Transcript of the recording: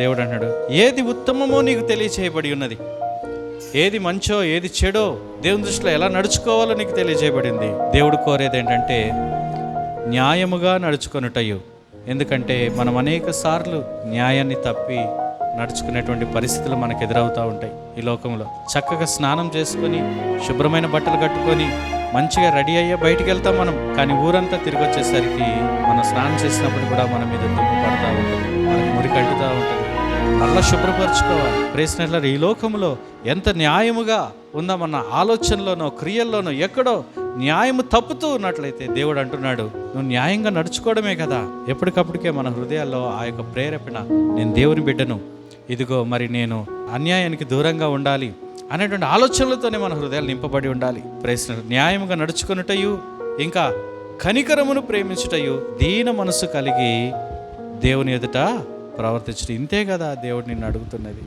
దేవుడు అన్నాడు, ఏది ఉత్తమమో నీకు తెలియచేయబడి ఉన్నది, ఏది మంచో ఏది చెడో దేవుని దృష్టిలో ఎలా నడుచుకోవాలో నీకు తెలియజేయబడింది. దేవుడు కోరేది ఏంటంటే న్యాయముగా నడుచుకొనుటయు. ఎందుకంటే మనం అనేక సార్లు న్యాయాన్ని తప్పి నడుచుకునేటువంటి పరిస్థితులు మనకు ఎదురవుతూ ఉంటాయి ఈ లోకంలో. చక్కగా స్నానం చేసుకొని శుభ్రమైన బట్టలు కట్టుకొని మంచిగా రెడీ అయ్యే బయటికి వెళ్తాం మనం, కానీ ఊరంతా తిరిగి వచ్చేసరికి మనం స్నానం చేసినప్పుడు కూడా మన మీద దుమ్ము పడుతూ ఉంటుంది, మనకు మురికి అంటుతూ ఉంటుంది. మళ్ళా శుభ్రపరచుకోవాలి. ప్రేక్షకులారా, ఈ లోకంలో ఎంత న్యాయముగా ఉందామన్న ఆలోచనలోనో క్రియల్లోనో ఎక్కడో న్యాయము తప్పుతూ ఉన్నట్లయితే దేవుడు అంటున్నాడు, నువ్వు న్యాయంగా నడుచుకోవడమే కదా. ఎప్పటికప్పటికే మన హృదయాల్లో ఆ యొక్క ప్రేరేపణ, నేను దేవుని బిడ్డను, ఇదిగో మరి నేను అన్యాయానికి దూరంగా ఉండాలి అనేటువంటి ఆలోచనలతోనే మన హృదయాలు నింపబడి ఉండాలి. ప్రేక్షకులారా, న్యాయముగా నడుచుకొనుటయు, ఇంకా కనికరమును ప్రేమించుటయు, దీన మనసు కలిగి దేవుని ఎదుట ప్రవర్తించడం. ఇంతే కదా దేవుడు నిన్ను అడుగుతున్నది.